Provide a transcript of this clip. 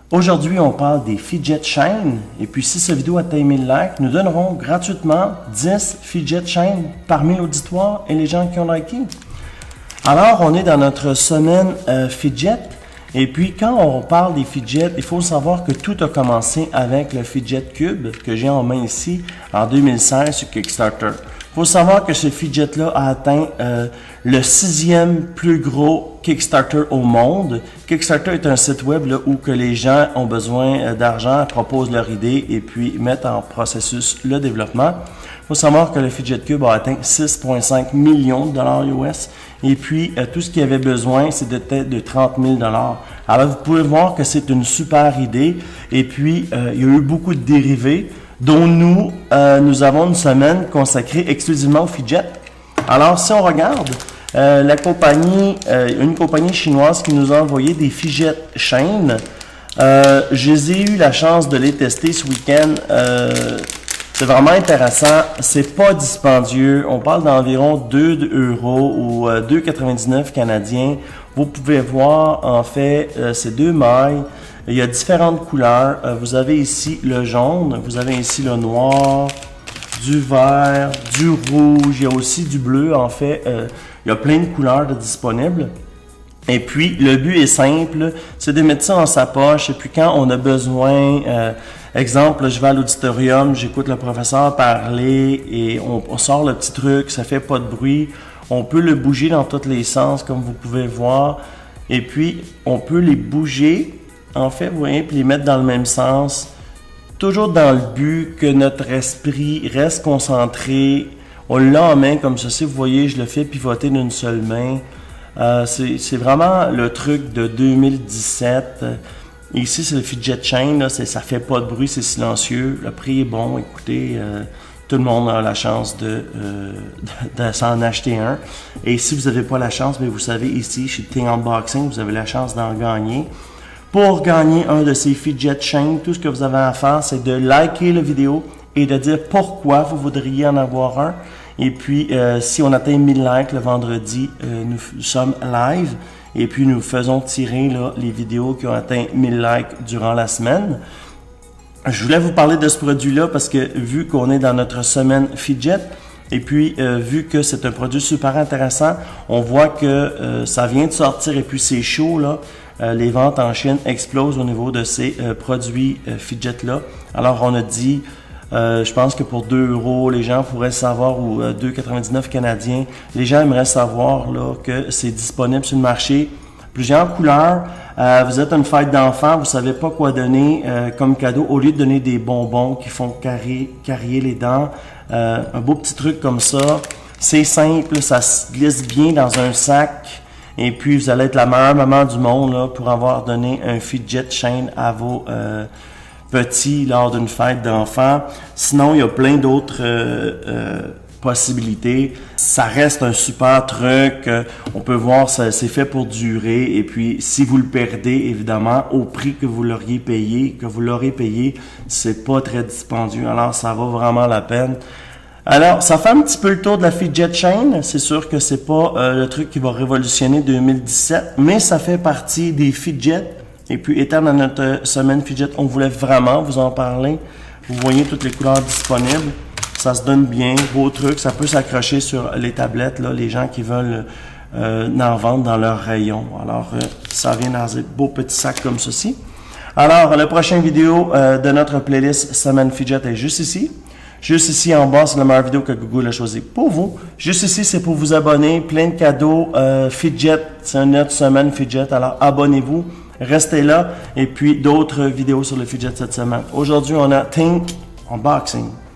Aujourd'hui, on parle des fidget chains. Et puis, si cette vidéo atteint 1000 likes, nous donnerons gratuitement 10 fidget chains parmi l'auditoire et les gens qui ont liké. Alors, on est dans notre semaine fidget. Et puis, quand on parle des fidgets, il faut savoir que tout a commencé avec le Fidget Cube que j'ai en main ici en 2016 sur Kickstarter. Il faut savoir que ce fidget-là a atteint le 6e plus gros Kickstarter au monde. Kickstarter est un site web là, où que les gens ont besoin d'argent, proposent leur idée et puis mettent en processus le développement. Il faut savoir que le Fidget Cube a atteint 6,5 millions de dollars US et puis tout ce qu'il y avait besoin, c'était de 30 000 dollars. Alors vous pouvez voir que c'est une super idée et puis il y a eu beaucoup de dérivés dont nous avons une semaine consacrée exclusivement au fidget. Alors si on regarde, une compagnie chinoise qui nous a envoyé des fidget chains. J'ai eu la chance de les tester ce week-end. C'est vraiment intéressant. C'est pas dispendieux. On parle d'environ 2 euros ou 2,99 canadiens. Vous pouvez voir, en fait, ces deux mailles. Il y a différentes couleurs. Vous avez ici le jaune, vous avez ici le noir, du vert, du rouge. Il y a aussi du bleu. En fait, il y a plein de couleurs disponibles. Et puis, le but est simple, c'est de mettre ça dans sa poche. Et puis, quand on a besoin, exemple, je vais à l'auditorium, j'écoute le professeur parler et on sort le petit truc, ça fait pas de bruit. On peut le bouger dans tous les sens, comme vous pouvez voir. Et puis, on peut les bouger, en fait, vous voyez, puis les mettre dans le même sens. Toujours dans le but que notre esprit reste concentré. On l'a en main comme ceci, vous voyez, je le fais pivoter d'une seule main. C'est vraiment le truc de 2017. Ici, c'est le fidget chain. Là, ça fait pas de bruit, c'est silencieux. Le prix est bon. Écoutez, tout le monde a la chance de s'en acheter un. Et si vous n'avez pas la chance, mais vous savez, ici, chez Ting Unboxing, vous avez la chance d'en gagner. Pour gagner un de ces fidget chains, tout ce que vous avez à faire, c'est de liker la vidéo et de dire pourquoi vous voudriez en avoir un. Et puis, si on atteint 1000 likes le vendredi, nous sommes live. Et puis, nous faisons tirer là, les vidéos qui ont atteint 1000 likes durant la semaine. Je voulais vous parler de ce produit-là parce que vu qu'on est dans notre semaine fidget, et puis vu que c'est un produit super intéressant, on voit que ça vient de sortir et puis c'est chaud là. Les ventes en Chine explosent au niveau de ces produits fidget-là. Alors, on a dit... je pense que pour 2 euros, les gens pourraient savoir, ou 2,99 canadiens, les gens aimeraient savoir là, que c'est disponible sur le marché. Plusieurs couleurs. Vous êtes à une fête d'enfants, vous savez pas quoi donner comme cadeau. Au lieu de donner des bonbons qui font carrier les dents, un beau petit truc comme ça. C'est simple, ça se glisse bien dans un sac. Et puis, vous allez être la meilleure maman du monde là, pour avoir donné un fidget chain à vos... petits lors d'une fête d'enfants. Sinon, il y a plein d'autres possibilités. Ça reste un super truc. On peut voir, c'est fait pour durer. Et puis, si vous le perdez, évidemment, au prix que vous l'aurez payé, c'est pas très dispendieux. Alors, ça vaut vraiment la peine. Alors, ça fait un petit peu le tour de la fidget chain. C'est sûr que c'est pas le truc qui va révolutionner 2017, mais ça fait partie des fidgets. Et puis, étant dans notre semaine fidget, on voulait vraiment vous en parler. Vous voyez toutes les couleurs disponibles. Ça se donne bien, beau truc. Ça peut s'accrocher sur les tablettes, là, les gens qui veulent en vendre dans leur rayon. Alors, ça vient dans un beau petit sac comme ceci. Alors, la prochaine vidéo de notre playlist Semaine Fidget est juste ici. Juste ici en bas, c'est la meilleure vidéo que Google a choisi pour vous. Juste ici, c'est pour vous abonner. Plein de cadeaux. Fidget, c'est notre semaine Fidget. Alors, abonnez-vous. Restez là. Et puis, d'autres vidéos sur le fidget cette semaine. Aujourd'hui, on a Ting Unboxing.